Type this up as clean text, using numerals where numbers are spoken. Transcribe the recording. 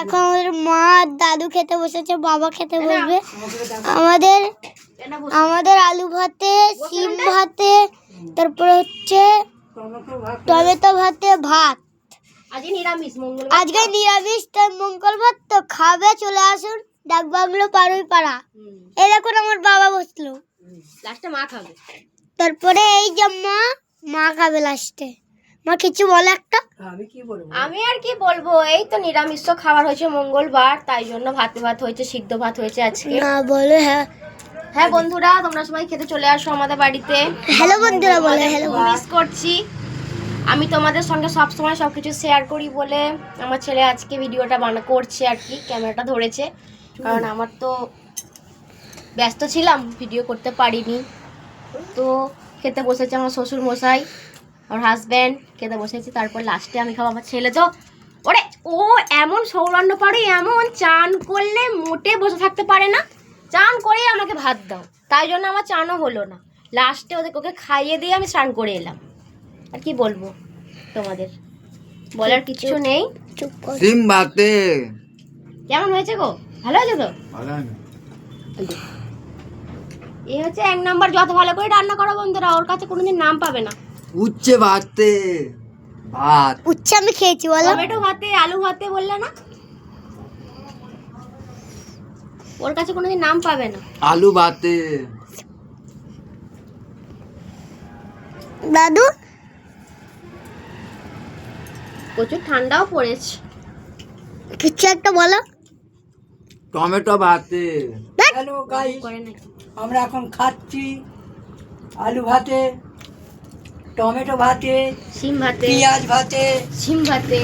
এখন আমাদের মা দাদু খেতে বসেছে, বাবা খেতে বসবে। আমাদের আমাদের আলু ভাতে, শিম ভাতে, তারপরে হচ্ছে টমেটো ভাতে ভাত। আজকে নিরামিষ, আজকে নিরামিষ, তাই মঙ্গলবার তো খাবে, চলে আসুন ডাক বাংলো পাড়ুই পাড়া। এই দেখুন আমার বাবা বসলো, লাস্টে মা খাবে। তারপরে এই যে মা খাবে লাস্টে। মা কিছু বলে একটা। আমি আর কি বলবো, এই তো নিরামিষ খাবার হয়েছে মঙ্গলবার, তাই জন্য ভাত হয়েছে, সিদ্ধ ভাত হয়েছে আজকে। না বলে হ্যাঁ হ্যাঁ বন্ধুরা, তোমরা সবাই খেতে চলে আসো আমাদের বাড়িতে। হ্যালো বন্ধুরা বলে হ্যালো। মিস করছি, আমি তোমাদের সঙ্গে সব সময় সবকিছু শেয়ার করি বলে আমার ছেলে আজকে ভিডিওটা করছে আর কি, ক্যামেরাটা ধরেছে, কারণ আমার তো ব্যস্ত ছিলাম, ভিডিও করতে পারিনি। তো খেতে বসেছে আমার শ্বশুর মশাই, আমার হাজব্যান্ড খেতে বসেছি, তারপর লাস্টে আমি খাবো। আমার ছেলে তো ও এমন সৌরান্ন পারে, এমন চান করলে মোটে বসে থাকতে পারে না, চান করে আমাকে ভাত দাও, তাই জন্য আমার চানও হলো না। লাস্টে ওকে খাইয়ে দিয়ে আমি স্নান করে এলাম। আর কি বলবো তোমাদের, বলার কিছু নেই। সিম ভাতে কেমন হয়েছে গো? ভালো হয়েছে তো? এই হচ্ছে 1 নাম্বার, যত ভালো করে রান্না করো বন্ধুরা, ওর কাছে কোনোদিন নাম পাবে না। উচ্ছে ভাতে ভাত, উচ্ছে আমি খেয়েছি বলো। টমেটো ভাতে, আলু ভাতে বললে না, ওর কাছে কোনোদিন নাম পাবে না। আলু ভাতে। দাদু প্রচুর ঠান্ডাও পড়েছে। কিছু একটা বলো। টমেটো ভাতে। হ্যালো গাইস, করে নাকি আমরা এখন খাচ্ছি আলু ভাতে, টমেটো ভাতে, শিম ভাতে, পেঁয়াজ ভাতে, শিম ভাতে,